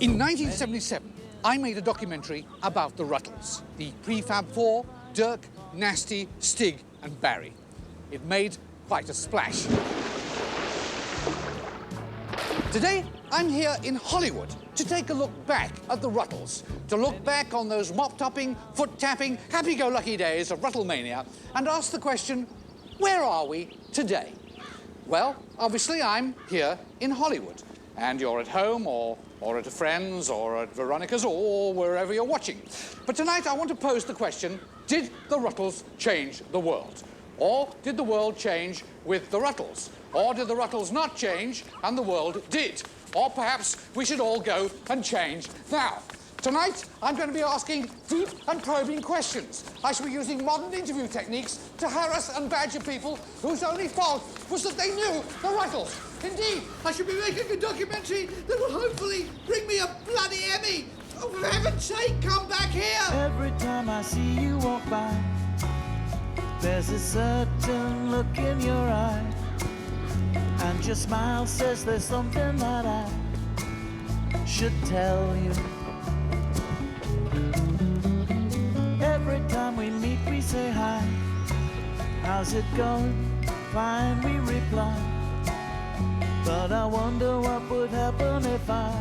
In 1977, I made a documentary about the Rutles, the Prefab Four, Dirk, Nasty, Stig and Barry. It made quite a splash. Today, I'm here in Hollywood to take a look back at the Rutles, to look back on those mop-topping, foot-tapping, happy-go-lucky days of Rutlemania and ask the question, where are we today? Well, obviously, I'm here in Hollywood, and you're at home or at a friend's or at Veronica's or wherever you're watching. But tonight, I want to pose the question, did the Rutles change the world? Or did the world change with the Rutles? Or did the Rutles not change and the world did? Or perhaps we should all go and change now. Tonight, I'm going to be asking deep and probing questions. I shall be using modern interview techniques to harass and badger people whose only fault was that they knew the Rutles. Indeed, I shall be making a documentary that will hopefully bring me a bloody Emmy. Oh, for heaven's sake, come back here! Every time I see you walk by, there's a certain look in your eye, and your smile says there's something that I should tell you. Every time we meet, we say hi. How's it going? Fine, we reply. But I wonder what would happen if I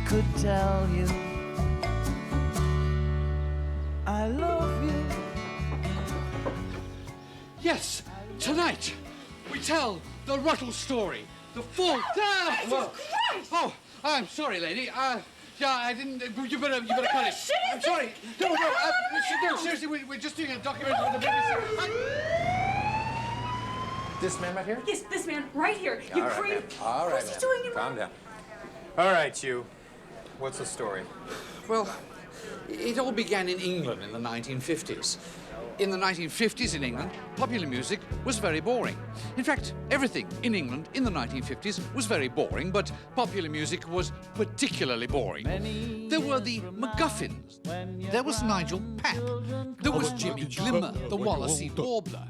could tell you I love you. Yes, tonight we tell the Rutles story. The full... Oh, I'm sorry, lady. Yeah, I didn't... You better cut it. I'm sorry. No, seriously, we're just doing a documentary for the BBC. This man right here? Yes, this man right here. You creep. All right, What's he doing in calm down. All right, you. What's the story? Well, it all began in England in the 1950s. In the 1950s in England, popular music was very boring. In fact, everything in England in the 1950s was very boring, but popular music was particularly boring. There were the MacGuffins. There was Nigel Papp. There was Jimmy Glimmer, the Wallasey Warbler.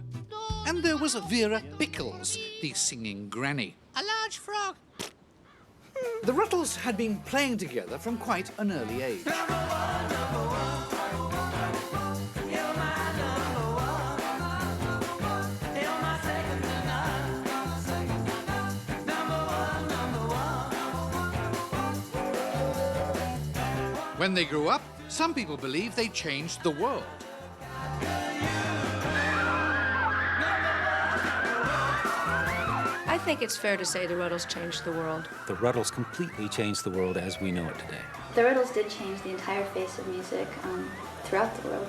And there was Vera Pickles, the singing granny. A large frog. The Rutles had been playing together from quite an early age. When they grew up, some people believe they changed the world. I think it's fair to say the Rutles changed the world. The Rutles completely changed the world as we know it today. The Rutles did change the entire face of music throughout the world.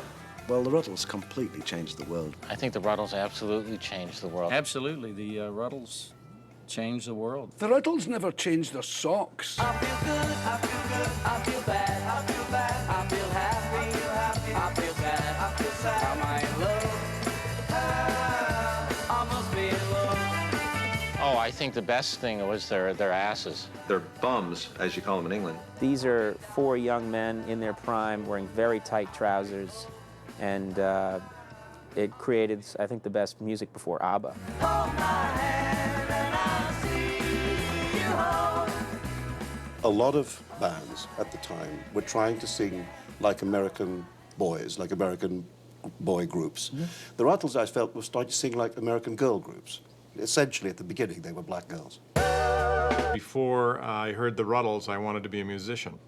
Well, the Rutles completely changed the world. I think the Rutles absolutely changed the world. Absolutely, the Rutles changed the world. The Rutles never changed their socks. I feel good, I feel good, I feel bad, I feel bad, I feel happy, I feel sad, I feel sad. Am I in love? I must be in love. Oh, I think the best thing was their asses. They're bums, as you call them in England. These are four young men in their prime wearing very tight trousers, and it created, I think, the best music before ABBA. A lot of bands at the time were trying to sing like American boys, like American boy groups. Mm-hmm. The Rutles, I felt, were starting to sing like American girl groups. Essentially, at the beginning, they were black girls. Before I heard the Rutles, I wanted to be a musician.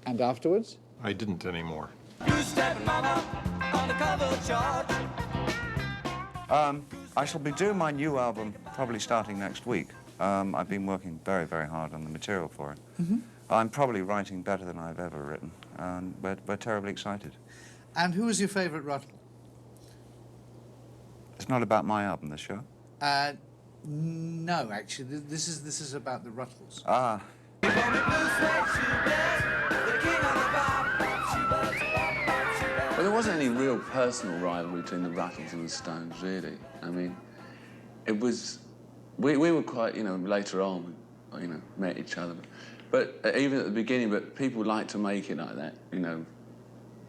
And afterwards? I didn't anymore. I shall be doing my new album probably starting next week. I've been working very, very hard on the material for it. Mm-hmm. I'm probably writing better than I've ever written, and we're terribly excited. And who is your favourite Ruttle? It's not about my album, this show? No, actually, this is about the Rutles. Ah. Well, there wasn't any real personal rivalry between the Rutles and the Stones, really. I mean, it was... We were quite, later on, met each other. But even at the beginning, but people like to make it like that,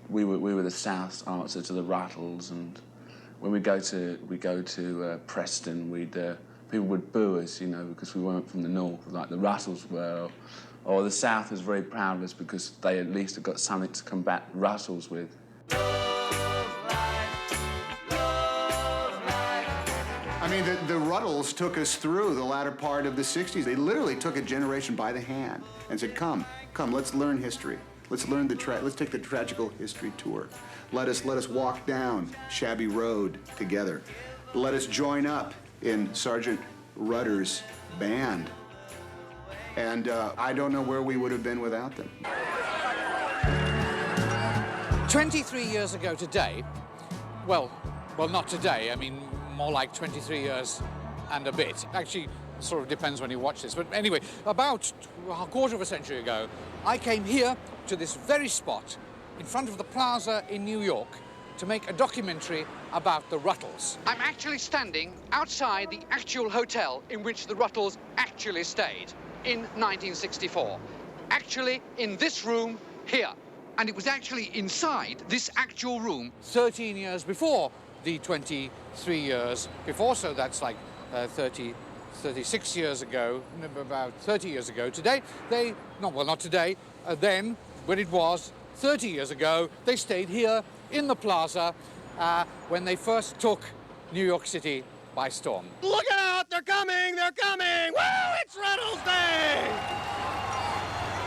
We were the South's answer to the Rutles, and when we go to Preston, we'd people would boo us, you know, because we weren't from the north, like the Rutles were, or the South was very proud of us because they at least had got something to combat Rutles with. I mean, the Rutles took us through the latter part of the 60s. They literally took a generation by the hand and said, come, let's learn history. Let's learn let's take the tragical history tour. Let us walk down Shabby Road together. Let us join up in Sergeant Rutter's band. And I don't know where we would have been without them. 23 years ago today, well, not today, I mean, more like 23 years and a bit. Actually, sort of depends when you watch this. But anyway, about a quarter of a century ago, I came here to this very spot in front of the plaza in New York to make a documentary about the Rutles. I'm actually standing outside the actual hotel in which the Rutles actually stayed in 1964. Actually, in this room here. And it was actually inside this actual room 13 years before the 23 years before, so that's like 36 years ago, about 30 years ago. Today, not today, then, when it was 30 years ago, they stayed here in the plaza when they first took New York City by storm. Look out! They're coming! They're coming! Woo! It's Rutles Day!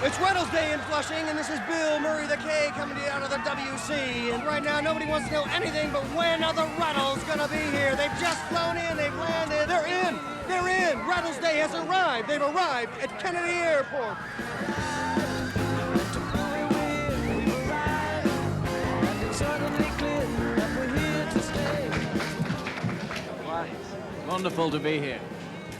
It's Rutles Day in Flushing, and this is Bill Murray the K coming to you out of the WC. And right now, nobody wants to know anything but when are the Rutles gonna be here? They've just flown in, they've landed, they're in! They're in! Rutles Day has arrived! They've arrived at Kennedy Airport! Wonderful to be here.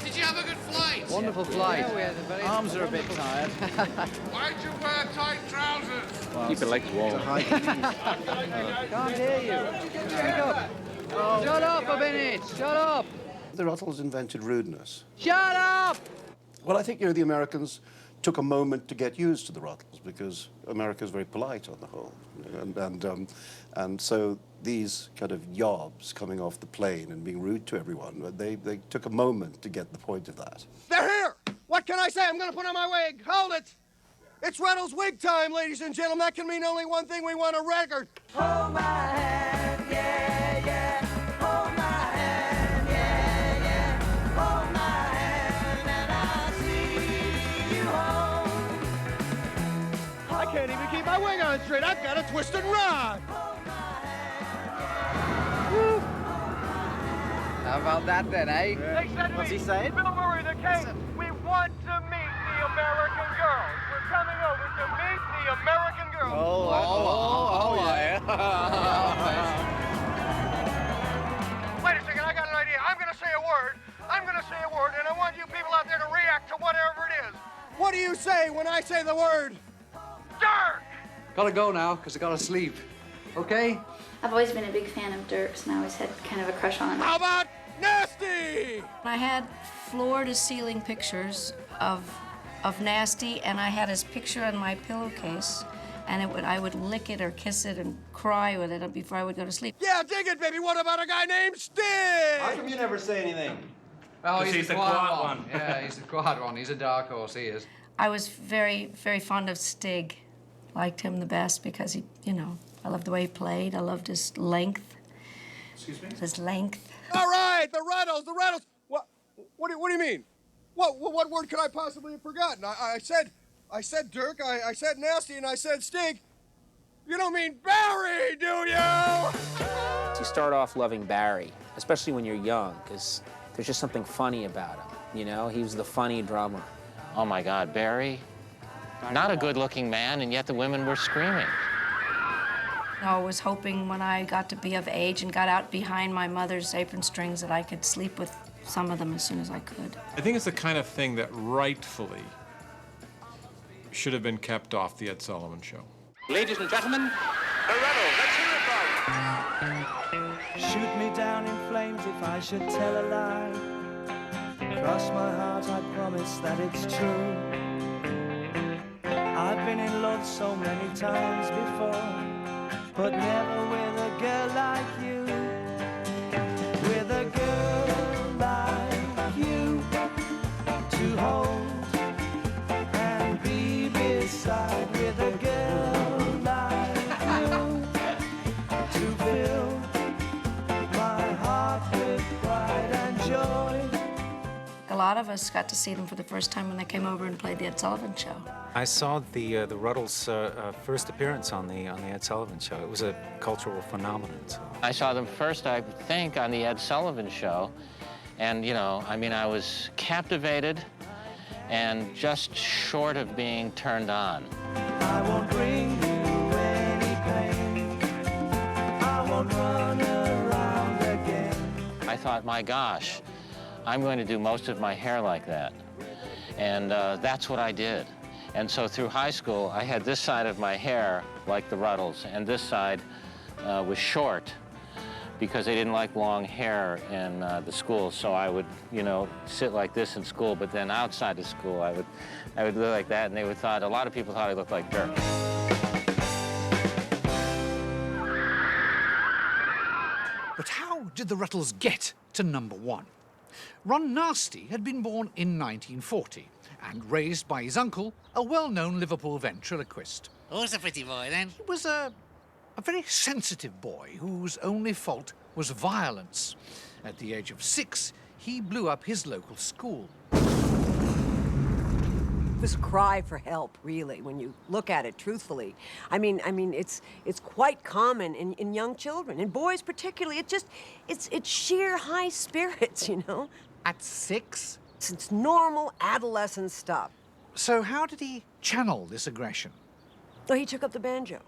Did you have a good flight? Wonderful flight. Yeah, we had a very Arms are a bit tired. Why'd you wear tight trousers? Well, keep your legs warm. Can't hear you. Speak up. Oh. Shut up a minute. Shut up. The Rutles invented rudeness. Shut up! Well, I think, you know, the Americans took a moment to get used to the Rutles because America's very polite on the whole. And so these kind of yobs coming off the plane and being rude to everyone, they took a moment to get the point of that. They're here! What can I say? I'm gonna put on my wig. Hold it! It's Rutles wig time, ladies and gentlemen. That can mean only one thing. We want a record. Hold my hand, yeah, yeah. Hold my hand, yeah, yeah. Hold my hand, and I see you home. I can't even keep my wig on straight. I've got a twist and rod. Woo. How about that then, eh? What's he saying? Bill Murray, the King. We want to meet the American girls. We're coming over to meet the American girls. Yeah. Wait a second, I got an idea. I'm going to say a word. And I want you people out there to react to whatever it is. What do you say when I say the word? Dirk! Gotta go now, because I gotta sleep. Okay? I've always been a big fan of Dirk's, and I always had kind of a crush on him. How about Nasty? I had floor-to-ceiling pictures of Nasty, and I had his picture on my pillowcase, and I would lick it or kiss it and cry with it before I would go to sleep. Yeah, dig it, baby. What about a guy named Stig? How come you never say anything? Oh, he's the quiet one. Yeah, he's the quiet one. He's a dark horse, he is. I was very, very fond of Stig. Liked him the best because he, you know, I loved the way he played. I loved his length. Excuse me? His length. All right, the Rutles. What do you mean? What word could I possibly have forgotten? I said Dirk, I said Nasty, and I said Stig. You don't mean Barry, do you? You start off loving Barry, especially when you're young, because there's just something funny about him, you know? He was the funny drummer. Oh, my God, Barry? Not a good-looking man, and yet the women were screaming. I was hoping when I got to be of age and got out behind my mother's apron strings that I could sleep with some of them as soon as I could. I think it's the kind of thing that rightfully should have been kept off the Ed Sullivan Show. Ladies and gentlemen, the Rutles. Let's hear it, folks. Shoot me down in flames if I should tell a lie. Cross my heart, I promise that it's true. I've been in love so many times before, but never with a girl like you. With a girl like you. lot of us got to see them for the first time when they came over and played the Ed Sullivan Show. I saw the Rutles' first appearance on the Ed Sullivan Show. It was a cultural phenomenon. So. I saw them first, I think, on the Ed Sullivan Show. And, you know, I mean, I was captivated and just short of being turned on. I won't bring you any pain. I won't run around again. I thought, my gosh, I'm going to do most of my hair like that. And that's what I did. And so through high school, I had this side of my hair like the Rutles, and this side was short because they didn't like long hair in the school. So I would, you know, sit like this in school, but then outside of school, I would look like that, and they would thought, a lot of people thought I looked like dirt. But how did the Rutles get to #1? Ron Nasty had been born in 1940 and raised by his uncle, a well-known Liverpool ventriloquist. Who's a pretty boy, then? He was a very sensitive boy whose only fault was violence. At the age of 6, he blew up his local school. It was a cry for help, really, when you look at it truthfully. I mean, it's quite common in young children, in boys particularly. It's sheer high spirits, you know. At 6? It's normal adolescent stuff. So how did he channel this aggression? Oh, he took up the banjo.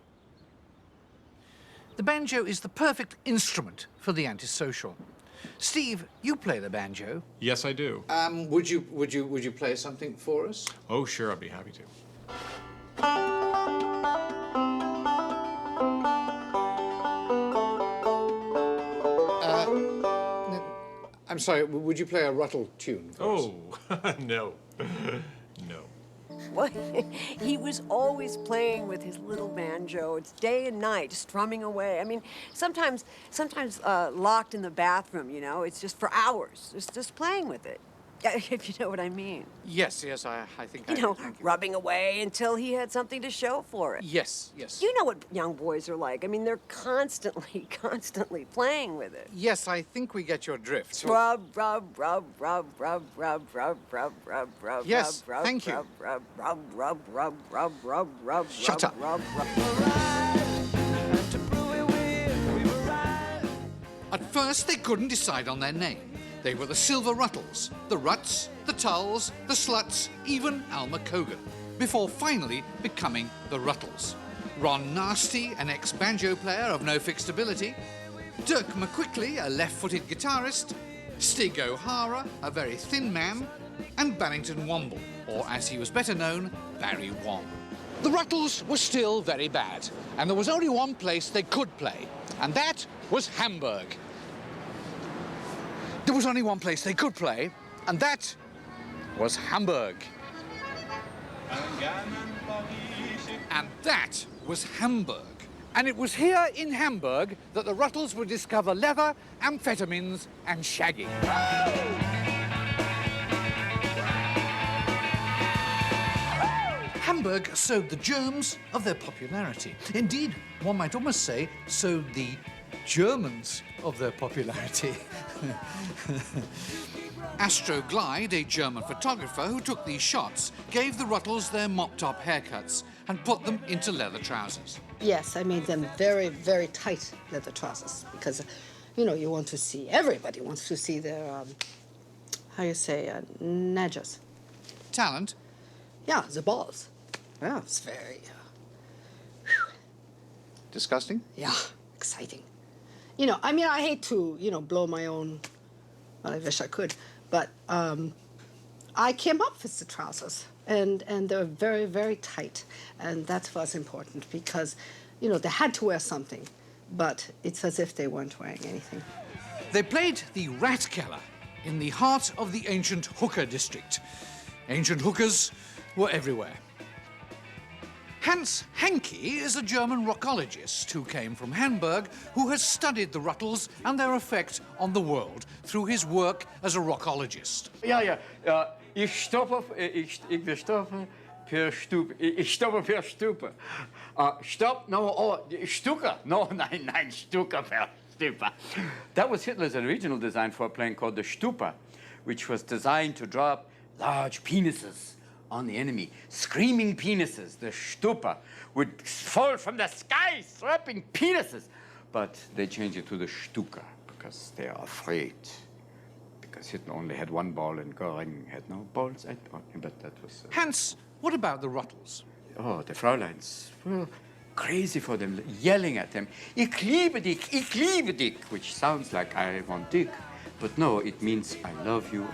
The banjo is the perfect instrument for the antisocial. Steve, you play the banjo. Yes, I do. Would you play something for us? Oh, sure, I'd be happy to. I'm sorry, would you play a Ruttle tune for us? Oh, no. No. Well, he was always playing with his little banjo. It's day and night, strumming away. I mean, sometimes locked in the bathroom, you know. It's just for hours, just playing with it, if you know what I mean. Yes, I think I You know, do, thank you. rubbing away until he had something to show for it. Yes, yes. You know what young boys are like. I mean, they're constantly playing with it. Yes, I think we get your drift. Rub, rub, rub, rub, rub, rub, rub, rub, rub, rub. Yes, rub, thank you. Rub, rub, rub, rub, rub, rub, rub. Shut up. Rub, rub. At first, they couldn't decide on their name. They were the Silver Rutles, the Ruts, the Tulls, the Sluts, even Alma Cogan, before finally becoming the Rutles. Ron Nasty, an ex-banjo player of no fixed ability, Dirk McQuickley, a left-footed guitarist, Stig O'Hara, a very thin man, and Barrington Womble, or as he was better known, Barry Wong. The Rutles were still very bad, and there was only one place they could play, and that was Hamburg. There was only one place they could play, and that was Hamburg. And that was Hamburg. And it was here in Hamburg that the Rutles would discover leather, amphetamines, and shagging. Hamburg sowed the germs of their popularity. Indeed, one might almost say, sowed the Germans of their popularity. Astro Glide, a German photographer who took these shots, gave the Rutles their mop-top haircuts and put them into leather trousers. Yes, I made them very, very tight leather trousers because, you know, you want to see, everybody wants to see their, how you say, nudges. Talent? Yeah, the balls. Yeah, it's very... Disgusting? Yeah, exciting. You know, I mean, I hate to, you know, blow my own, well, I wish I could, but I came up with the trousers, and they're very, very tight, and that was important because, you know, they had to wear something, but it's as if they weren't wearing anything. They played the Ratkeller in the heart of the ancient hooker district. Ancient hookers were everywhere. Hans Hancke is a German rockologist who came from Hamburg, who has studied the Rutles and their effect on the world through his work as a rockologist. Ja, ich stoppe per Stupe. Ich stoppe per Stupe. Stop, no, Stuka. No, nein, Stuka per Stupa. That was Hitler's original design for a plane called the Stupa, which was designed to drop large penises on the enemy. Screaming penises. The Stupa would fall from the sky, slapping penises. But they changed it to the Stuka because they are afraid. Because Hitler only had one ball and Göring had no balls. But that was... Hans, what about the Rutles? Oh, the Fräuleins were crazy for them, yelling at them, Ich liebe dich, which sounds like I want dick. But no, it means I love you.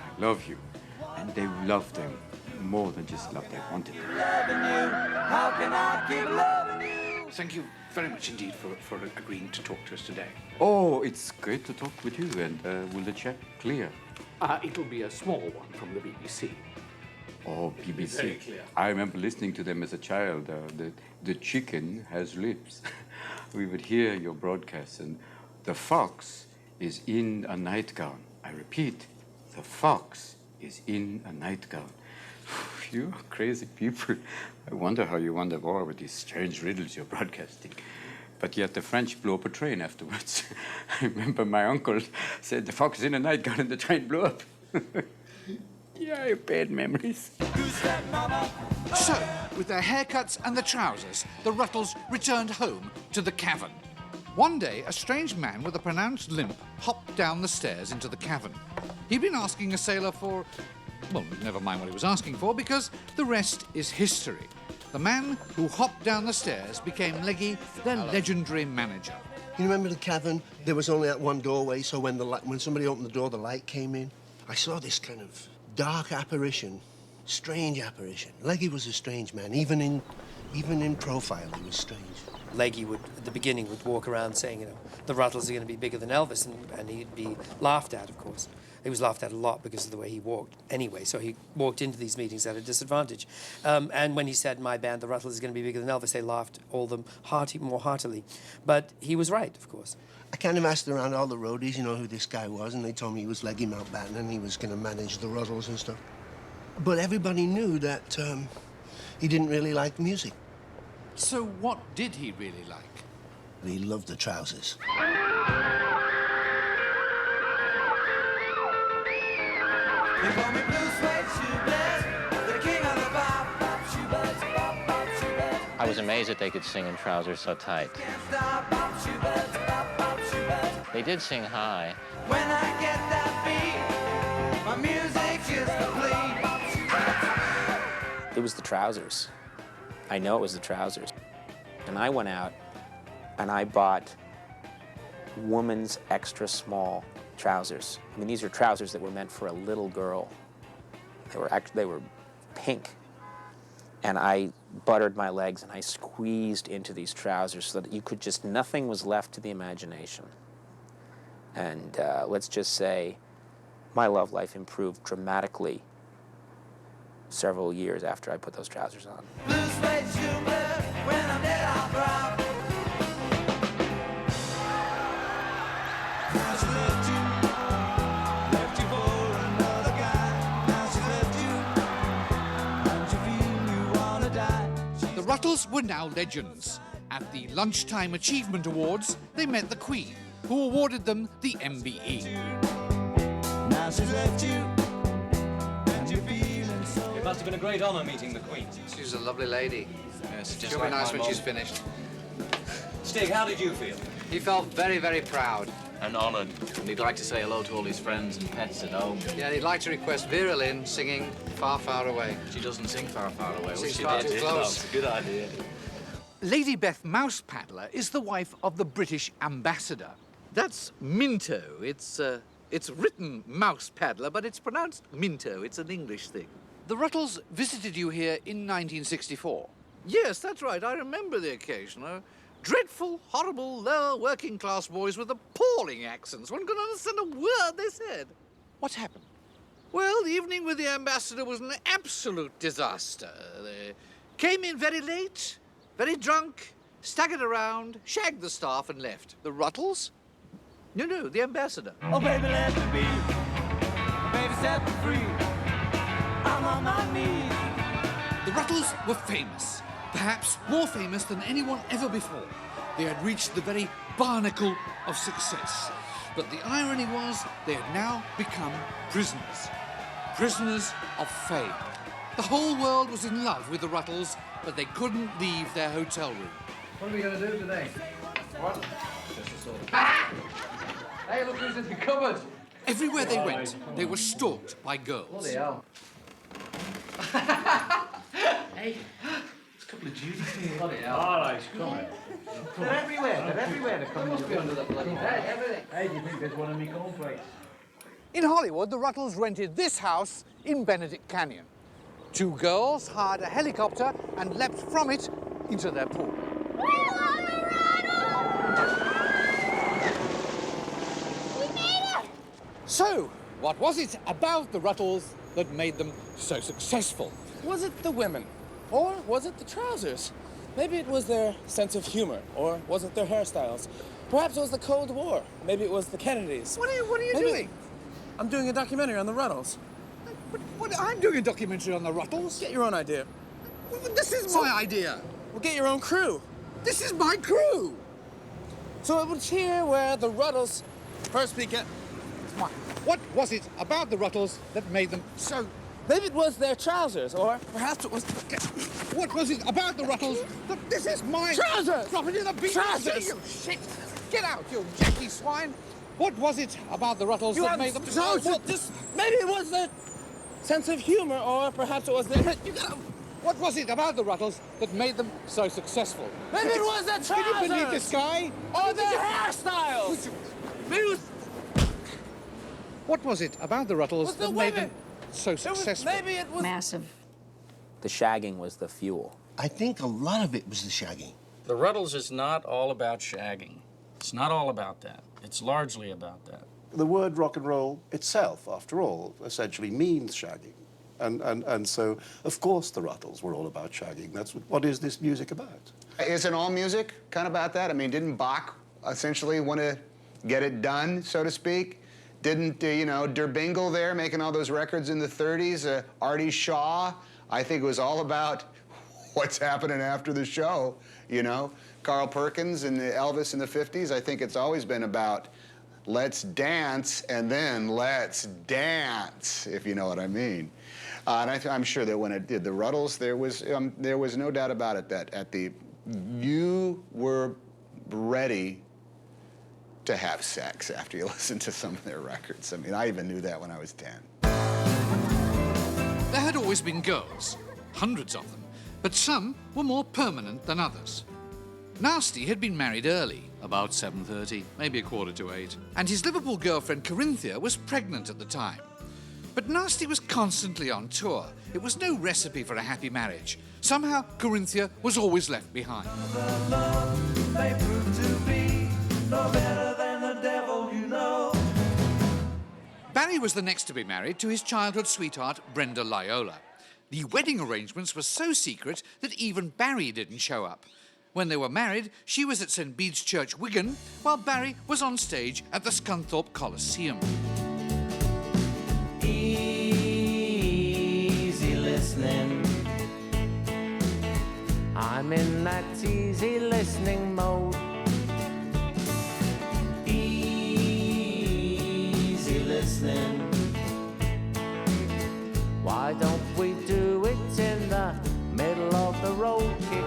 And they loved them more than just love, they wanted them. How can I keep loving you? Thank you very much indeed for agreeing to talk to us today. Oh, it's great to talk with you, and will the check clear? It'll be a small one from the BBC. Oh, BBC. Very clear. I remember listening to them as a child. The chicken has lips. We would hear your broadcasts, and the fox is in a nightgown. I repeat, the fox is in a nightgown. You crazy people. I wonder how you won the war with these strange riddles you're broadcasting. But yet the French blew up a train afterwards. I remember my uncle said the fox is in a nightgown and the train blew up. Yeah, I have bad memories. So, with their haircuts and the trousers, the Rutles returned home to the cavern. One day, a strange man with a pronounced limp hopped down the stairs into the cavern. He'd been asking a sailor for... well, never mind what he was asking for, because the rest is history. The man who hopped down the stairs became Leggy, their legendary manager. You remember the cavern? There was only that one doorway, so when somebody opened the door, the light came in. I saw this kind of dark apparition, strange apparition. Leggy was a strange man. Even in profile, he was strange. Leggy would, at the beginning, would walk around saying, the Rutles are going to be bigger than Elvis, and he'd be laughed at, of course. He was laughed at a lot because of the way he walked anyway, so he walked into these meetings at a disadvantage. And when he said, my band, the Rutles, is going to be bigger than Elvis, they laughed all them more heartily. But he was right, of course. I kind of asked around all the roadies, who this guy was, and they told me he was Leggy Mountbatten and he was going to manage the Rutles and stuff. But everybody knew that he didn't really like music. So what did he really like? He loved the trousers. They call me blue suede shoebirds, the king of the bop, bop shoebirds, bop, bop shoebirds. I was amazed that they could sing in trousers so tight. Can't stop, bop shoebirds, bop, bop shoebirds. They did sing high. When I get that beat, my music is complete. Bop shoebirds. It was the trousers. I know it was the trousers. And I went out and I bought woman's extra small trousers. I mean, these are trousers that were meant for a little girl. They were pink. And I buttered my legs and I squeezed into these trousers so that you could just, nothing was left to the imagination. And let's just say my love life improved dramatically several years after I put those trousers on. Blue suede shoebird, when I'm dead I'll drop. Now she left you for another guy. Now she left you, don't you feel you wanna die? The Rutles were now legends. At the Lunchtime Achievement Awards, they met the Queen, who awarded them the MBE. Now she's left you, and you're feeling so. It must have been a great honour meeting the Queen. She's a lovely lady. Yes, just She'll like be nice my when mom. she's finished. Stig, how did you feel? He felt very, very proud. And honoured. And he'd like to say hello to all his friends and pets at home. Yeah, he'd like to request Vera Lynn singing Far, Far Away. She doesn't sing Far, Far Away. Sings She far did. too close. It's a good idea. Lady Beth Mousepaddler is the wife of the British ambassador. That's Minto. It's written Mousepaddler, but it's pronounced Minto. It's an English thing. The Rutles visited you here in 1964. Yes, that's right. I remember the occasion. Dreadful, horrible, lower working-class boys with appalling accents. One couldn't understand a word they said. What happened? Well, the evening with the ambassador was an absolute disaster. They came in very late, very drunk, staggered around, shagged the staff and left. The Rutles? No, the ambassador. Oh, baby, let me be. Baby, set me free. I'm on my knees. The Rutles were famous, perhaps more famous than anyone ever before. They had reached the very barnacle of success. But the irony was they had now become prisoners. Prisoners of fame. The whole world was in love with the Rutles, but they couldn't leave their hotel room. What are we going to do today? What? Just a sort of... Hey, look who's in the cupboard! Everywhere they went, they were stalked by girls. Bloody hell. Hey, there's a couple of Judies here. Bloody hell. All right, come on. They're everywhere, They're coming. Must be under the bloody bed, everything. Hey, do you think there's one of me cornflakes? In Hollywood, the Rutles rented this house in Benedict Canyon. 2 girls hired a helicopter and leapt from it into their pool. So, what was it about the Rutles that made them so successful? Was it the women? Or was it the trousers? Maybe it was their sense of humor. Or was it their hairstyles? Perhaps it was the Cold War. Maybe it was the Kennedys. What are you doing? I'm doing a documentary on the Rutles. I'm doing a documentary on the Rutles? Get your own idea. This is my idea. Well, get your own crew. This is my crew. So it was here where the Rutles first began. What was it about the Rutles that made them so... Maybe it was their trousers, or perhaps it was... What was it about the Rutles that... This is my... Trousers! Property of the beach! Trousers! You shit! Get out, you Jackie swine! What was it about the Rutles that made them so... Well, maybe it was their sense of humor, or perhaps it was their... What was it about the Rutles that made them so successful? Maybe it was their trousers! Can you believe this guy? Or their hairstyles! Maybe it was... What was it about the Rutles that made them so successful? Maybe it was... Massive. The shagging was the fuel. I think a lot of it was the shagging. The Rutles is not all about shagging. It's not all about that. It's largely about that. The word rock and roll itself, after all, essentially means shagging. And so, of course, the Rutles were all about shagging. That's what is this music about? Isn't all music kind of about that? I mean, didn't Bach essentially want to get it done, so to speak? Didn't, you know, Der Bingle there making all those records in the 30s? Artie Shaw, I think it was all about what's happening after the show, you know? Carl Perkins and Elvis in the 50s, I think it's always been about let's dance and then let's dance, if you know what I mean. And I'm sure that when it did the Rutles, there was no doubt about it that you were ready to have sex after you listened to some of their records. I mean, I even knew that when I was 10. There had always been girls, hundreds of them, but some were more permanent than others. Nasty had been married early, about 7:30, maybe 7:45, and his Liverpool girlfriend Corinthia was pregnant at the time. But Nasty was constantly on tour. It was no recipe for a happy marriage. Somehow, Corinthia was always left behind. They prove to be no better than the devil, you know. Barry was the next to be married to his childhood sweetheart, Brenda Lyola. The wedding arrangements were so secret that even Barry didn't show up. When they were married, she was at St. Bede's Church, Wigan, while Barry was on stage at the Scunthorpe Coliseum. Easy listening. I'm in that easy listening mode. Easy listening. Why don't we do it in the middle of the road, kick?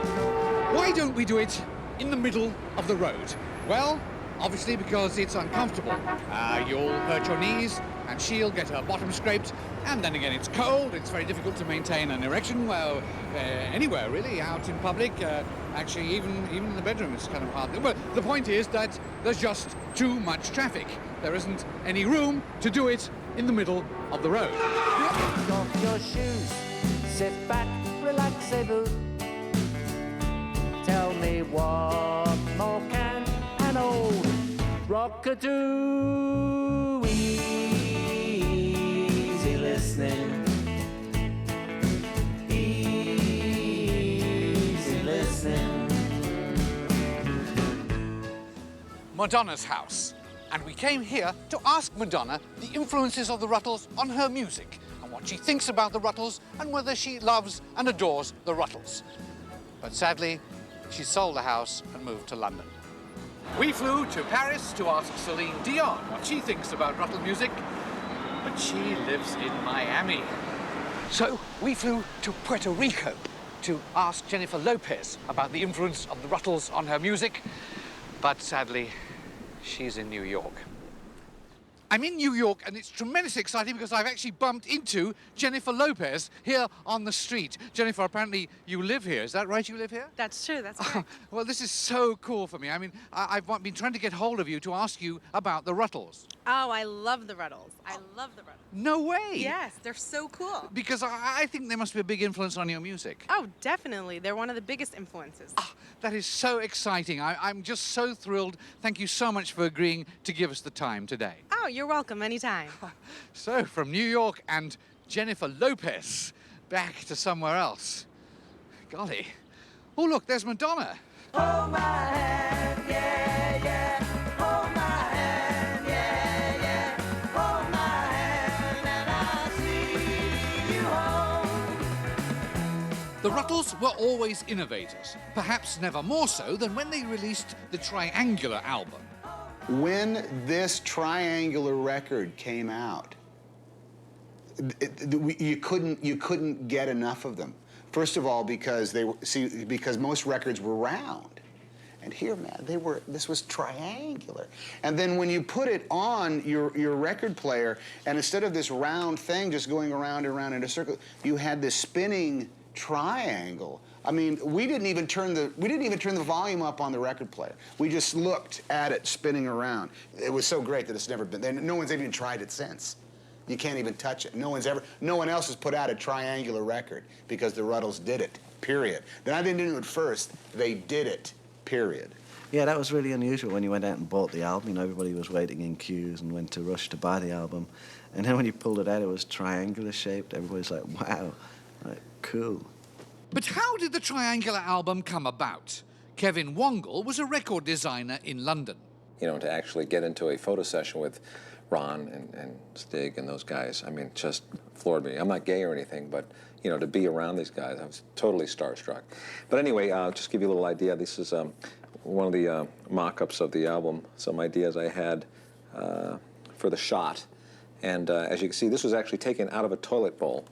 Why don't we do it in the middle of the road? Well, obviously because it's uncomfortable. You'll hurt your knees, and she'll get her bottom scraped, and then again it's cold. It's very difficult to maintain an erection, well, anywhere really, out in public. Actually, even in the bedroom, it's kind of hard. Well, the point is that there's just too much traffic. There isn't any room to do it in the middle of the road. Take off your shoes, sit back, relax, boo. Tell me what more can an old rock-a-do? Easy listening. Easy listening. Madonna's house. And we came here to ask Madonna the influences of the Rutles on her music, and what she thinks about the Rutles, and whether she loves and adores the Rutles. But sadly, she sold the house and moved to London. We flew to Paris to ask Celine Dion what she thinks about Ruttle music, but she lives in Miami. So we flew to Puerto Rico to ask Jennifer Lopez about the influence of the Rutles on her music, but sadly, she's in New York. I'm in New York, and it's tremendously exciting because I've actually bumped into Jennifer Lopez here on the street. Jennifer, apparently you live here. Is that right, you live here? That's true, that's correct. Well, this is so cool for me. I mean, I've been trying to get hold of you to ask you about the Rutles. Oh, I love the Rutles. I love the Rutles. No way! Yes, they're so cool. Because I think they must be a big influence on your music. Oh, definitely. They're one of the biggest influences. That is so exciting. I'm just so thrilled. Thank you so much for agreeing to give us the time today. Oh, you're welcome, anytime. So, from New York and Jennifer Lopez, back to somewhere else. Golly. Oh, look, there's Madonna. Hold my hand, yeah, yeah. Hold my hand, yeah, yeah. Hold my hand, and I'll see you home. The Rutles were always innovators, perhaps never more so than when they released the Triangular album. When this triangular record came out, you couldn't get enough of them. First of all, because because most records were round, and here, man, this was triangular. And then when you put it on your record player, and instead of this round thing just going around and around in a circle, you had this spinning triangle. I mean, we didn't even turn the volume up on the record player. We just looked at it spinning around. It was so great that it's never been. No one's even tried it since. You can't even touch it. No one else has put out a triangular record because the Rutles did it. Period. They didn't do it first. They did it. Period. Yeah, that was really unusual when you went out and bought the album. You know, everybody was waiting in queues and went to rush to buy the album. And then when you pulled it out, it was triangular shaped. Everybody's like, wow, like, cool. But how did the Triangular album come about? Kevin Wongle was a record designer in London. You know, to actually get into a photo session with Ron and Stig and those guys, I mean, just floored me. I'm not gay or anything, but, you know, to be around these guys, I was totally starstruck. But anyway, just give you a little idea. This is one of the mock-ups of the album, some ideas I had for the shot. And as you can see, this was actually taken out of a toilet bowl,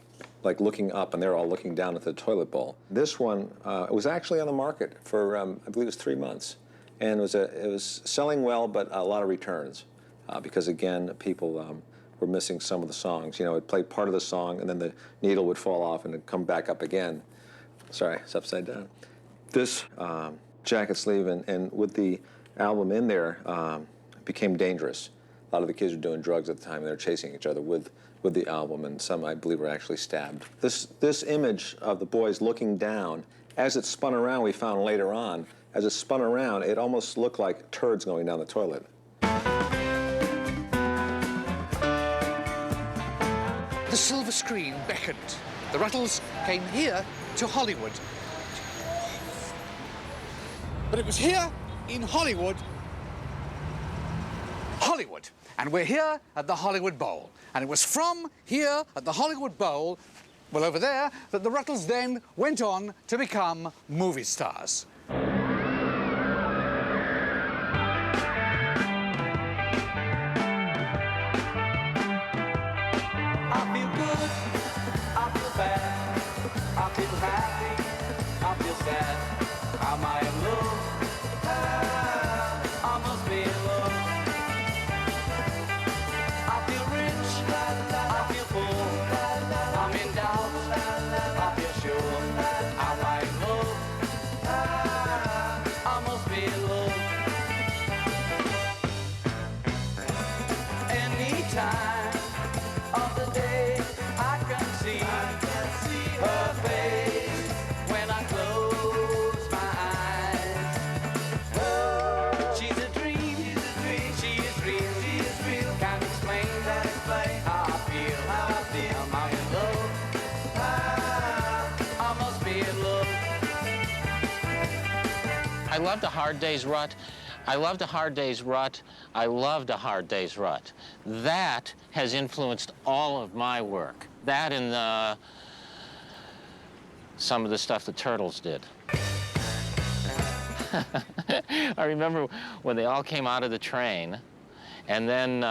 like looking up, and they're all looking down at the toilet bowl. This one was actually on the market for, I believe it was 3 months. And it was selling well, but a lot of returns. Because again, people were missing some of the songs. You know, it played part of the song, and then the needle would fall off and it'd come back up again. Sorry, it's upside down. This jacket sleeve and with the album in there became dangerous. A lot of the kids were doing drugs at the time, and they were chasing each other with the album, and some, I believe, were actually stabbed. This image of the boys looking down, as it spun around, we found later on, as it spun around, it almost looked like turds going down the toilet. The silver screen beckoned. The Rutles came here to Hollywood. But it was here in Hollywood, and we're here at the Hollywood Bowl. And it was from here at the Hollywood Bowl, well, over there, that the Rutles then went on to become movie stars. I loved A Hard Day's Rut. I loved A Hard Day's Rut. I loved A Hard Day's Rut. That has influenced all of my work. That and some of the stuff the Turtles did. I remember when they all came out of the train and then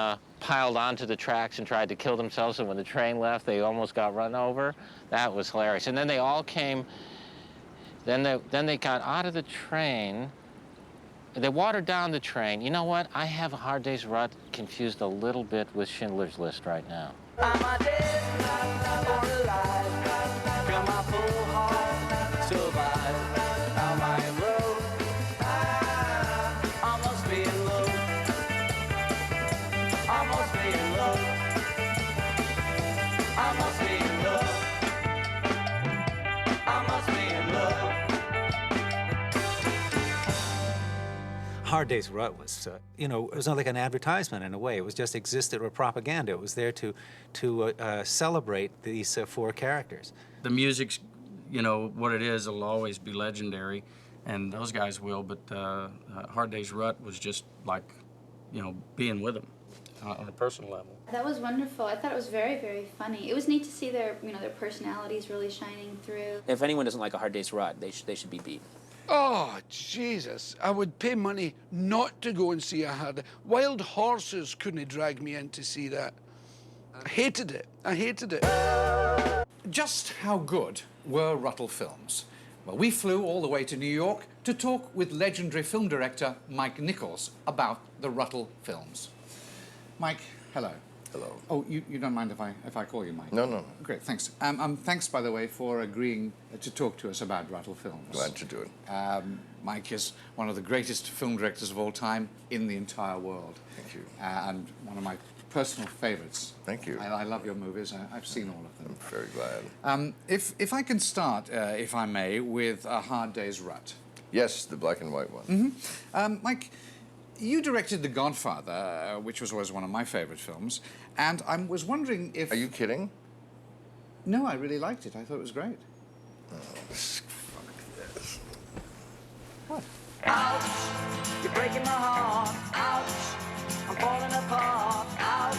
piled onto the tracks and tried to kill themselves, and when the train left, they almost got run over. That was hilarious. And then they all came, then they got out of the train. They watered down the train. You know what? I have A Hard Day's Rut confused a little bit with Schindler's List right now. Am I dead or alive? Can my full heart survive? Am I in love? I must be in love. I must be in love. I must be in love. I must be in love. Hard Day's Rut was, you know, it was not like an advertisement in a way. It was just existed or propaganda. It was there to celebrate these four characters. The music's, you know, what it is, it'll always be legendary, and those guys will, but Hard Day's Rut was just like, you know, being with them on a personal level. That was wonderful. I thought it was very, very funny. It was neat to see their, you know, their personalities really shining through. If anyone doesn't like A Hard Day's Rut, they should be beaten. Oh, Jesus. I would pay money not to go and see A Hard Day. Wild horses couldn't drag me in to see that. I hated it. I hated it. Just how good were Ruttle films? Well, we flew all the way to New York to talk with legendary film director Mike Nichols about the Ruttle films. Mike, hello. Hello. Oh, you don't mind if I call you Mike? No, no. Great, thanks. Thanks, by the way, for agreeing to talk to us about Ruttle films. Glad to do it. Mike is one of the greatest film directors of all time in the entire world. Thank you. And one of my personal favorites. Thank you. I love your movies. I've seen all of them. I'm very glad. If I can start, if I may, with A Hard Day's Rut. Yes, the black and white one. Mm-hmm. Mike, you directed The Godfather, which was always one of my favorite films, and I was wondering if... Are you kidding? No, I really liked it. I thought it was great. Oh, fuck this. What? Ouch, you're breaking my heart. Ouch, I'm falling apart. Ouch,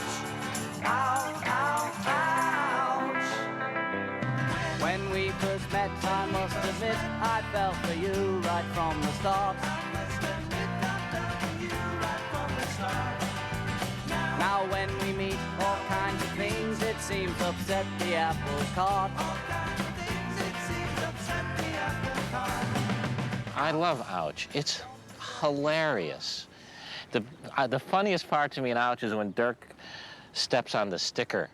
ow, ow, ouch. When we first met, I must admit, I fell for you right from the start. Now when we meet, all kinds of things, it seems upset the apple cart. I love Ouch. It's hilarious. The funniest part to me in Ouch is when Dirk steps on the sticker,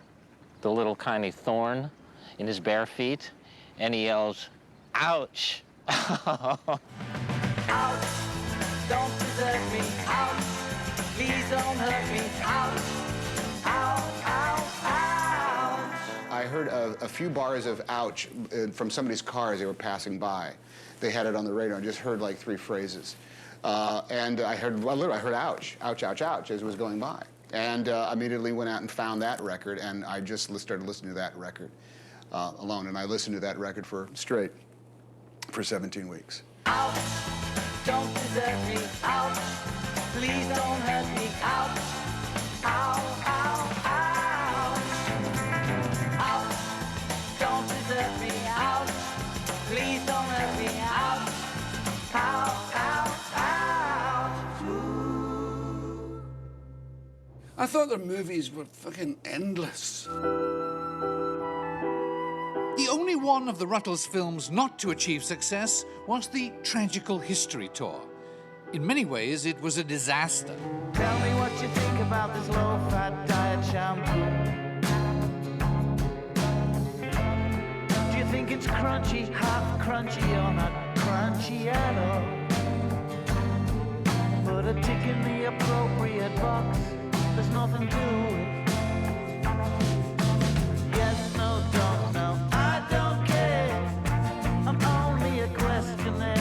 the little tiny thorn in his bare feet, and he yells, "Ouch!" Ouch, don't desert me. Ouch, please don't hurt me. Ouch, ow, ow, ouch. I heard a few bars of ouch from somebody's car as they were passing by. They had it on the radio. I just heard like 3 phrases. And I heard ouch, ouch, ouch, ouch as it was going by. And I immediately went out and found that record, and I just started listening to that record alone. And I listened to that record for 17 weeks. Ouch, don't desert me. Ouch, please don't hurt me. Ouch, ow, ow, ouch. Ouch, don't desert me. Ouch, please don't hurt me. Ouch, ow, ow, ouch. I thought their movies were fucking endless. The only one of the Ruttles films not to achieve success was the Tragical History Tour. In many ways, it was a disaster. Tell me what you think about this low-fat diet shampoo. Do you think it's crunchy, half crunchy, or not crunchy at all? Put a tick in the appropriate box. There's nothing to it. Yes, no, don't know. I don't care. I'm only a questionnaire.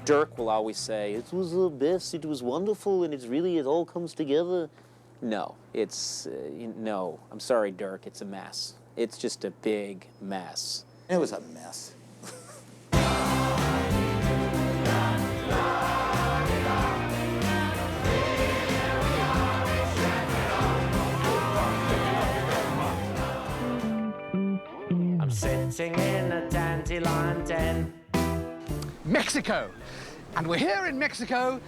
Dirk will always say, it was the best, it was wonderful, and it all comes together. No, no, I'm sorry, Dirk, it's a mess. It's just a big mess. It was a mess. I'm sitting in a dandelion den. Mexico. And we're here in Mexico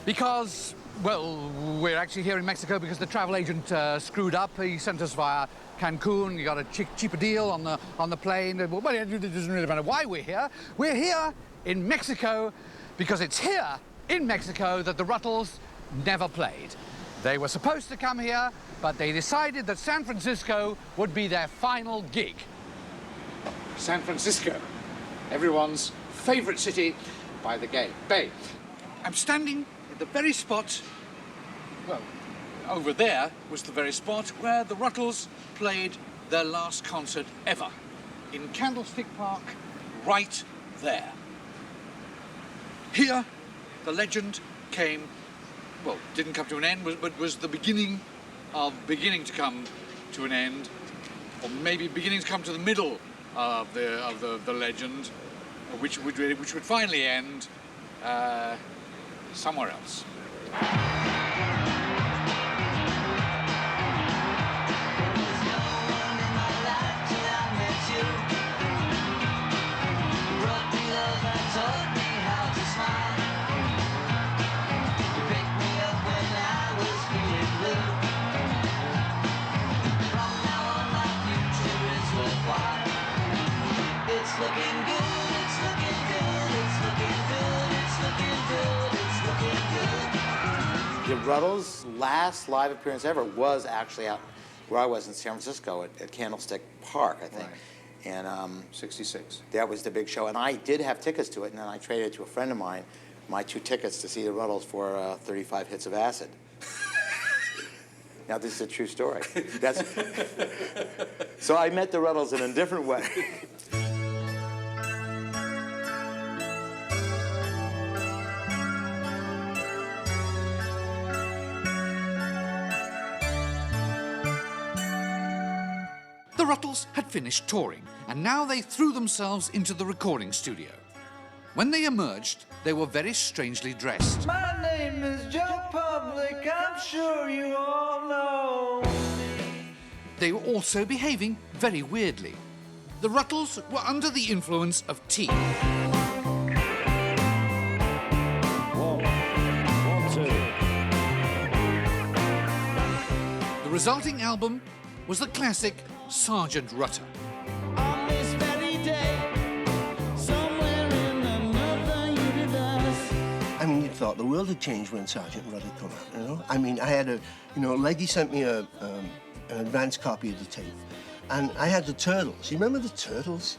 because, well, we're actually here in Mexico because the travel agent screwed up. He sent us via Cancun. He got a cheaper deal on the plane. Well, it doesn't really matter why we're here. We're here in Mexico because it's here in Mexico that the Rutles never played. They were supposed to come here, but they decided that San Francisco would be their final gig. San Francisco, everyone's favorite city by the bay. I'm standing at the very spot, well, over there was the very spot where the Rutles played their last concert ever, in Candlestick Park, right there. Here, the legend came, well, didn't come to an end, but was the beginning of beginning to come to an end, or maybe beginning to come to the middle of the legend, which would finally end somewhere else. The Rutles' last live appearance ever was actually out where I was in San Francisco at Candlestick Park, I think. Right. And 66. That was the big show. And I did have tickets to it, and then I traded it to a friend of mine, my 2 tickets to see the Rutles for 35 hits of acid. Now, this is a true story. So I met the Rutles in a different way. The Rutles had finished touring, and now they threw themselves into the recording studio. When they emerged, they were very strangely dressed. My name is Joe Public, I'm sure you all know me. They were also behaving very weirdly. The Rutles were under the influence of tea. The resulting album was the classic Sergeant Rutter. On this very day, somewhere in another universe. I mean, you thought the world had changed when Sergeant Rutter come out, you know? I mean, I had Leggy sent me an advance copy of the tape, and I had the Turtles. You remember the Turtles?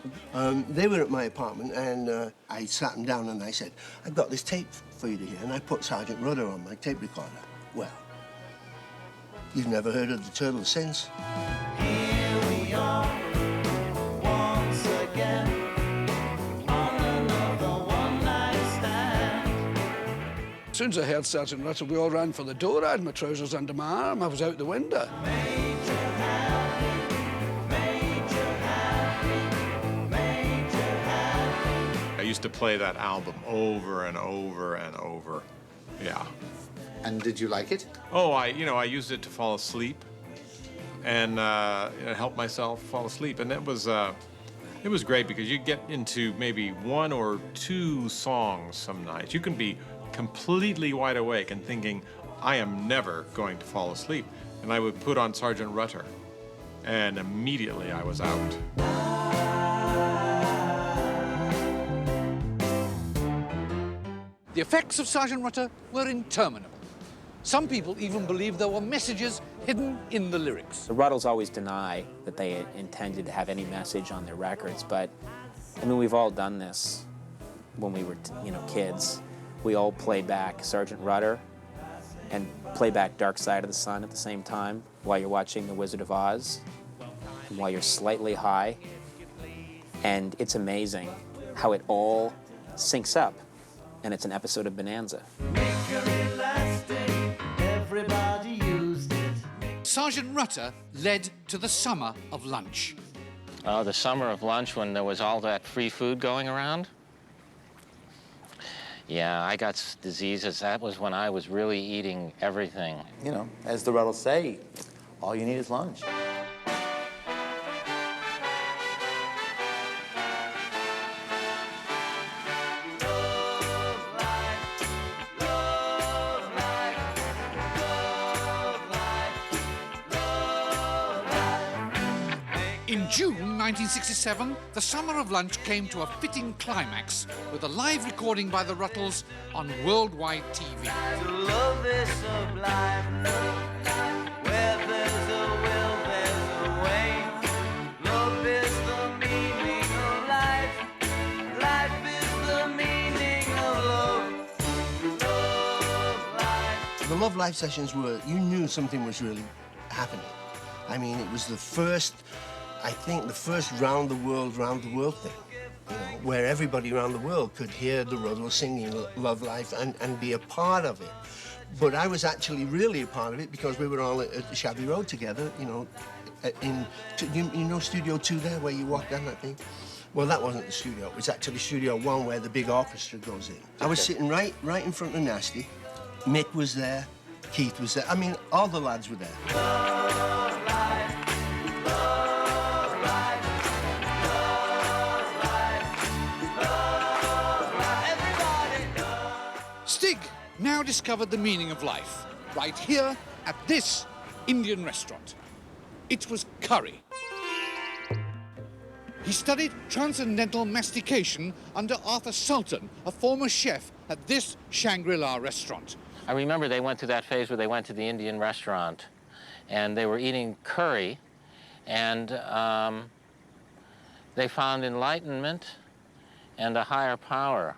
They were at my apartment, and I sat them down and I said, I've got this tape for you to hear, and I put Sergeant Rutter on my tape recorder. Well, you've never heard of the Turtles since. Here we are, once again, on another one-night stand. As soon as I heard Sergeant Rutter, we all ran for the door. I had my trousers under my arm. I was out the window. I used to play that album over and over and over. Yeah. And did you like it? Oh, I used it to fall asleep and help myself fall asleep. And it was great because you get into maybe 1 or 2 songs some nights. You can be completely wide awake and thinking, I am never going to fall asleep. And I would put on Sergeant Rutter, and immediately I was out. The effects of Sergeant Rutter were interminable. Some people even believed there were messages hidden in the lyrics. The Rutles always deny that they intended to have any message on their records, but I mean, we've all done this when we were, kids. We all play back Sergeant Rutter and play back Dark Side of the Sun at the same time while you're watching The Wizard of Oz and while you're slightly high. And it's amazing how it all syncs up, and it's an episode of Bonanza. Everybody used it. Sergeant Rutter led to the summer of lunch. The summer of lunch when there was all that free food going around. Yeah, I got diseases. That was when I was really eating everything. As the Rutles say, all you need is lunch. In June 1967, the Summer of Lunch came to a fitting climax with a live recording by the Rutles on worldwide TV. To love is sublime. Where there's a will, there's a way. Love is the meaning of life. Life is the meaning of love. Love life. The Love Life sessions were, you knew something was really happening. I mean, it was the first, I think, the first round the world thing, you know, where everybody around the world could hear the Rutles singing Love Life and be a part of it. But I was actually really a part of it because we were all at the Shabby Road together, you know, you know Studio 2 there, where you walk down that thing? Well, that wasn't the studio. It was actually Studio 1, where the big orchestra goes in. I was sitting right in front of Nasty. Mick was there. Keith was there. I mean, all the lads were there. Stig now discovered the meaning of life right here at this Indian restaurant. It was curry. He studied transcendental mastication under Arthur Sultan, a former chef at this Shangri-La restaurant. I remember they went through that phase where they went to the Indian restaurant and they were eating curry, and they found enlightenment and a higher power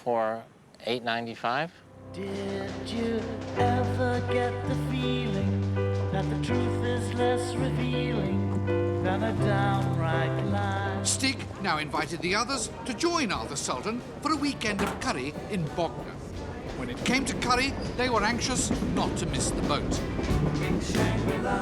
for $8.95. Did you ever get the feeling that the truth is less revealing than a downright lie? Stig now invited the others to join Arthur Sultan for a weekend of curry in Bognor. When it came to curry, they were anxious not to miss the boat. In Shangri-La.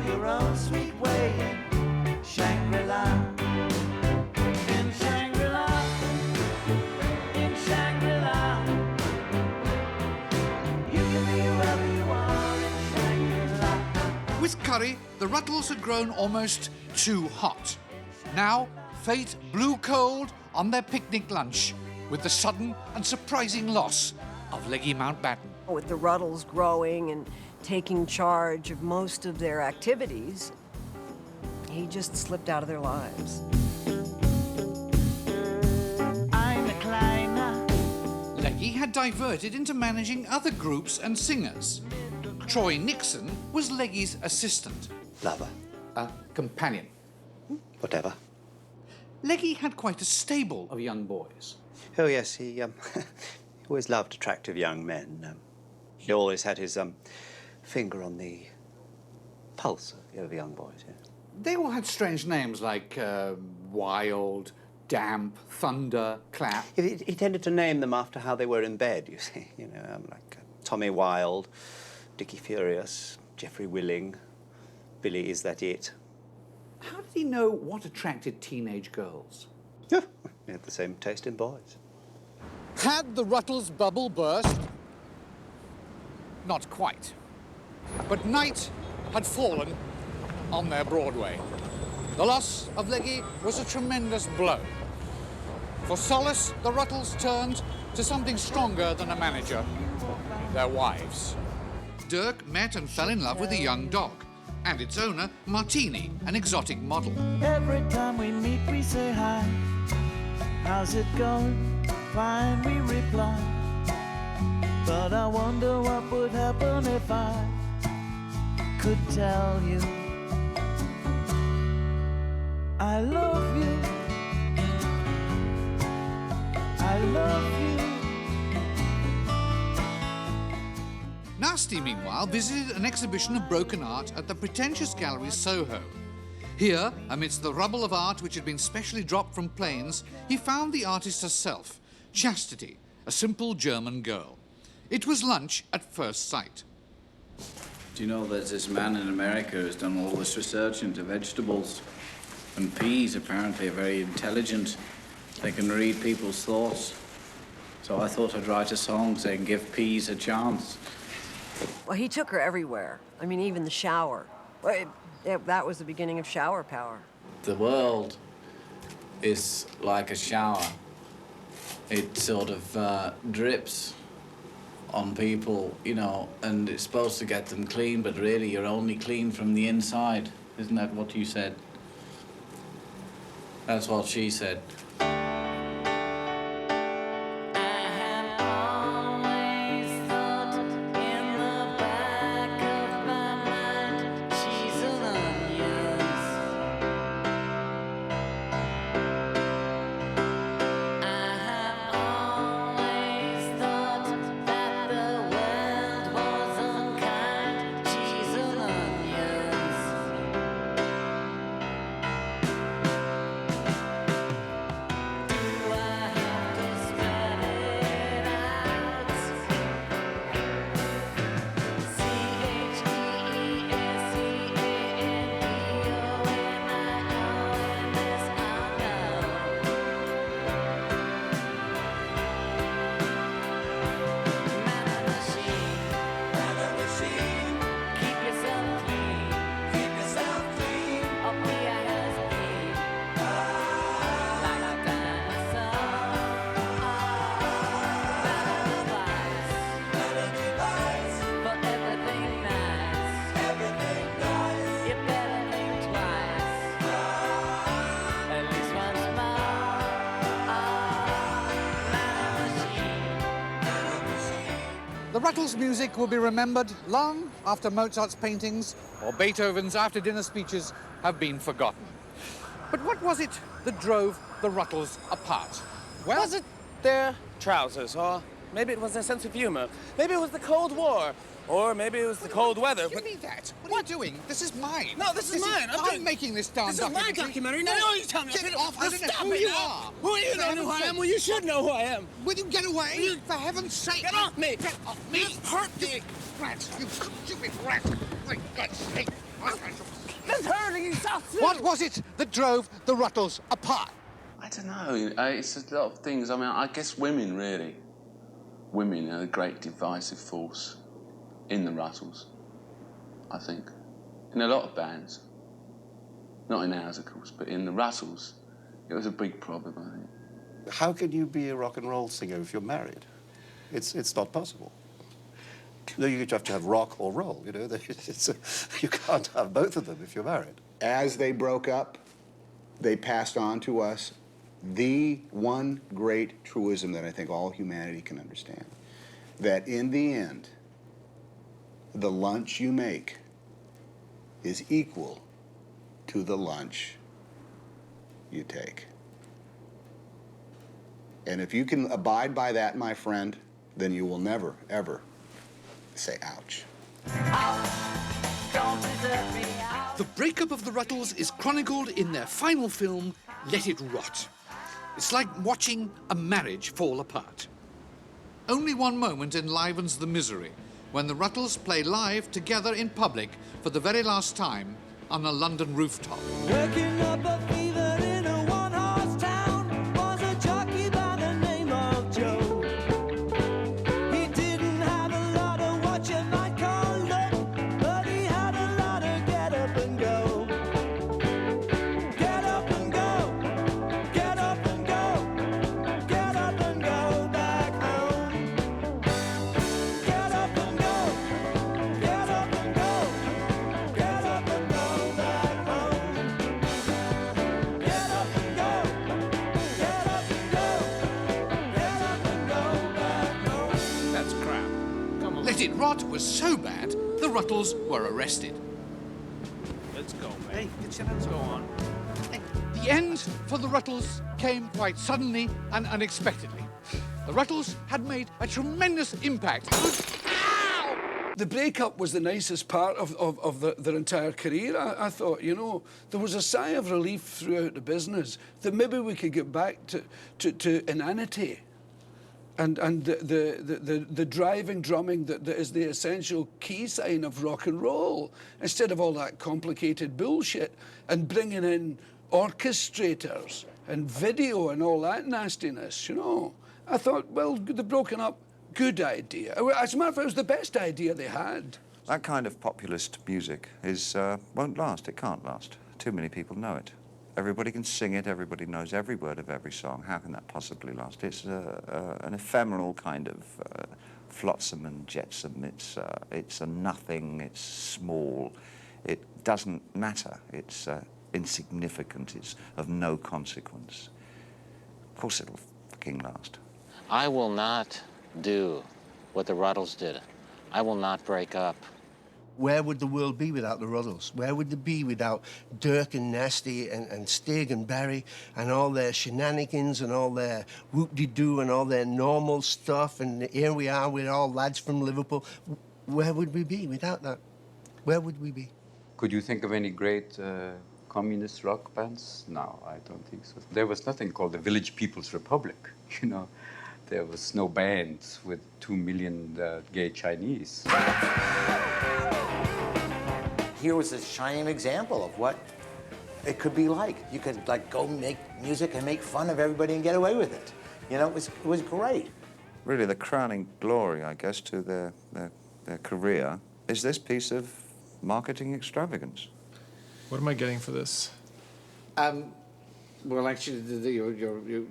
Your own sweet way in Shangri-La. In Shangri-La. In Shangri-La. You can be whoever you are in Shangri-La. With curry, the Rutles had grown almost too hot. Now, fate blew cold on their picnic lunch with the sudden and surprising loss of Leggy Mountbatten. With the Rutles growing and taking charge of most of their activities, he just slipped out of their lives. Leggy had diverted into managing other groups and singers. Troy Nixon was Leggy's assistant. Lover. A companion. Whatever. Leggy had quite a stable of young boys. Oh, yes, he always loved attractive young men. He always had his finger on the pulse of young boys, yeah. They all had strange names like Wild, Damp, Thunder, Clap. He tended to name them after how they were in bed, you see. You know, like Tommy Wild, Dickie Furious, Jeffrey Willing, Billy Is That It? How did he know what attracted teenage girls? Yeah, he had the same taste in boys. Had the Rutles bubble burst? Not quite. But night had fallen on their Broadway. The loss of Leggy was a tremendous blow. For solace, the Rutles turned to something stronger than a manager, their wives. Dirk met and fell in love with a young dog, and its owner, Martini, an exotic model. Every time we meet, we say hi. How's it going? Fine, we reply. But I wonder what would happen if I could tell you I love you. I love you. Nasty, meanwhile, visited an exhibition of broken art at the pretentious gallery Soho. Here, amidst the rubble of art which had been specially dropped from planes, he found the artist herself, Chastity, a simple German girl. It was lunch at first sight. Do you know there's this man in America who's done all this research into vegetables? And peas apparently are very intelligent. They can read people's thoughts. So I thought I'd write a song saying, give peas a chance. Well, he took her everywhere. I mean, even the shower. Well, that was the beginning of shower power. The world is like a shower. it sort of drips on people, you know, and it's supposed to get them clean, but really you're only clean from the inside. Isn't that what you said? That's what she said. The Rutles music will be remembered long after Mozart's paintings or Beethoven's after-dinner speeches have been forgotten. But what was it that drove the Rutles apart? Well, was it their trousers, or maybe it was their sense of humor? Maybe it was the Cold War, or maybe it was the cold weather. Give me that. What are you doing? This is mine. No, this is mine. I'm making this darn documentary. This is my documentary. Now you tell me. Get off. I don't know Stop who it you now. are. Who are you? Know who I am? Well, you should know who I am. Will you get away? For heaven's sake. Get off me. Get off me. Hurt me. Rat. You stupid rat. For God's sake. This hurting you so soon. What was it that drove the Rutles apart? I don't know. It's a lot of things. I mean, I guess women, really. Women are a great divisive force in the Rutles, I think. In a lot of bands. Not in ours, of course, but in the Rutles, it was a big problem, I think. How can you be a rock and roll singer if you're married? It's not possible. No, you have to have rock or roll, you know. You can't have both of them if you're married. As they broke up, they passed on to us the one great truism that I think all humanity can understand. That in the end, the lunch you make is equal to the lunch you take. And if you can abide by that, my friend, then you will never, ever say ouch. The breakup of the Rutles is chronicled in their final film, Let It Rot. It's like watching a marriage fall apart. Only one moment enlivens the misery, when the Rutles play live together in public for the very last time on a London rooftop. Working up a fever in a one-horse town was a jockey by the name of Joe. He didn't have a lot of what you might call luck, but he had a lot of get up and go. Get up and go, get up and go, get up and go back home. Get up and go, get up and go, get up and go back home. Get up and go, get up and go, get up and go back home. That's crap. Let It Rot was so bad, the Rutles were arrested. Let's go, man. Hey, let's go on. The end for the Rutles came quite suddenly and unexpectedly. The Rutles had made a tremendous impact. The breakup was the nicest part of their entire career. I thought, you know, there was a sigh of relief throughout the business that maybe we could get back to inanity and the driving drumming that is the essential key sign of rock and roll, instead of all that complicated bullshit and bringing in orchestrators and video and all that nastiness, you know. I thought, well, they've broken up. Good idea. As a matter of fact, it was the best idea they had. That kind of populist music is won't last. It can't last. Too many people know it. Everybody can sing it, everybody knows every word of every song. How can that possibly last? It's an ephemeral kind of flotsam and jetsam. It's a nothing, it's small. It doesn't matter. It's insignificant. It's of no consequence. Of course it'll fucking last. I will not do what the Rutles did. I will not break up. Where would the world be without the Rutles? Where would it be without Dirk and Nasty and Stig and Barry and all their shenanigans and all their whoop-de-doo and all their normal stuff? And here we are, we're all lads from Liverpool. Where would we be without that? Where would we be? Could you think of any great communist rock bands? No, I don't think so. There was nothing called the Village People's Republic, you know. There was no bands with 2 million gay Chinese. Here was a shining example of what it could be like. You could like go make music and make fun of everybody and get away with it. You know, it was great. Really, the crowning glory, I guess, to their career is this piece of marketing extravagance. What am I getting for this? Well, actually,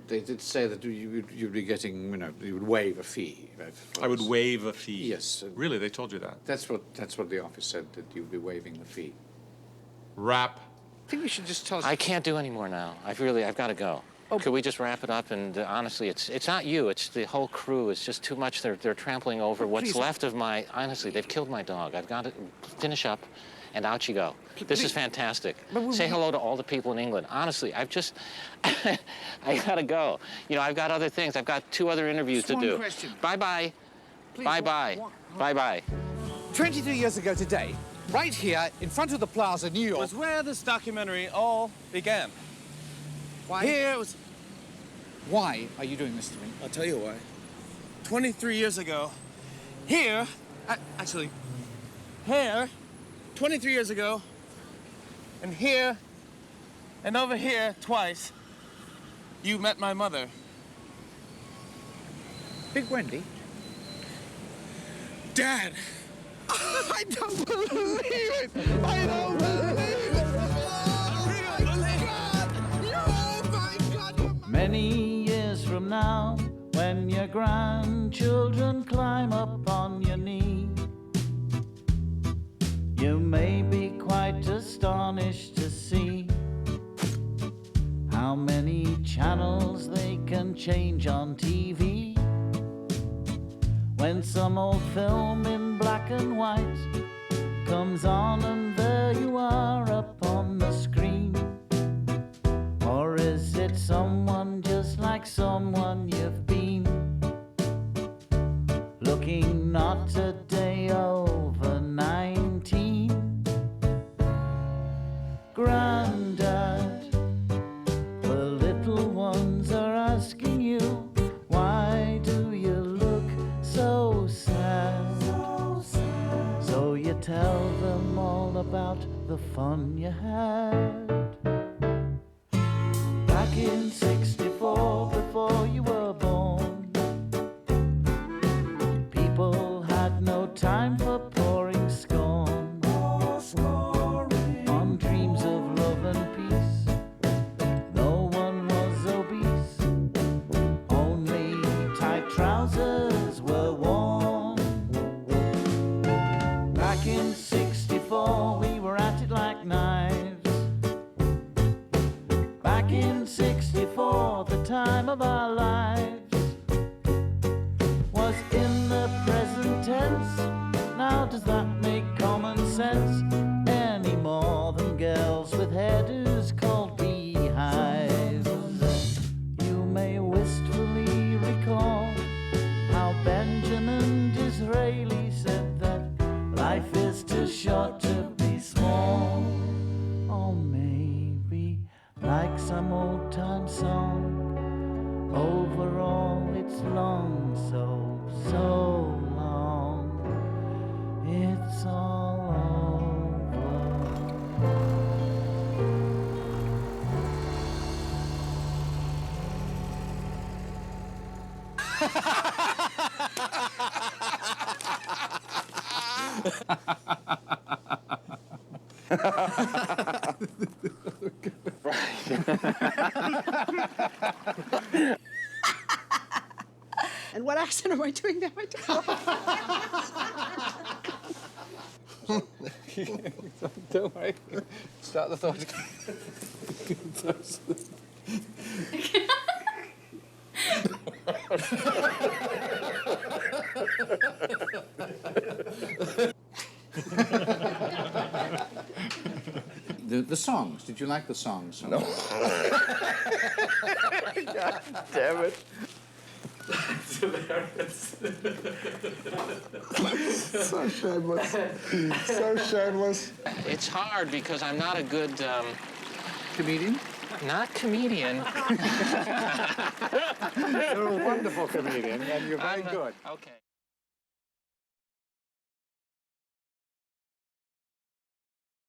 they did say that you'd be getting, you know, you would waive a fee. I would waive a fee? Yes. Really? They told you that? That's what the office said, that you'd be waiving the fee. Wrap. I think you should just tell us. I can't do any more now. I've got to go. Oh. Could we just wrap it up? And honestly, it's not you. It's the whole crew. It's just too much. They're trampling over what's left of my. Honestly, they've killed my dog. I've got to finish up, and out you go. This is fantastic. Say hello to all the people in England. Honestly, I've just. I gotta go. You know, I've got other things. I've got 2 other interviews to do. One question. Bye-bye. Bye-bye. Bye-bye. 23 years ago today, right here in front of the Plaza, New York, was where this documentary all began. Why? Here was. Why are you doing this to me? I'll tell you why. 23 years ago, here, actually, here, 23 years ago, and here, and over here twice, you met my mother. Big Wendy? Dad! I don't believe it! I don't believe it! Many years from now, when your grandchildren climb up on your knee, you may be quite astonished to see how many channels they can change on TV. When some old film in black and white comes on and there you are up on the screen. Or is it someone just like someone you've been? Looking not a day over 19. Grandad, the little ones are asking you, why do you look so sad? So you tell them all about the fun you had. Back in '64, before you were born, people had no time for pouring scorn on dreams of love and peace. No one was obese, only tight trousers were worn. Back in '64, we were at it like knives. Back in '64, the time of our lives was in the present tense. Now does that make common sense any more than girls with hairdos called beehives? You may wistfully recall how Benjamin Disraeli said that life is too short to be small. Or maybe like some old time song, overall it's long, so long, it's all And what accent am I doing now? Don't worry. Start the thought. The songs, did you like the songs? No. God damn it. It's hilarious. So shameless. So shameless. It's hard because I'm not a good comedian. Not comedian. You're a wonderful comedian, and you're very good. Okay.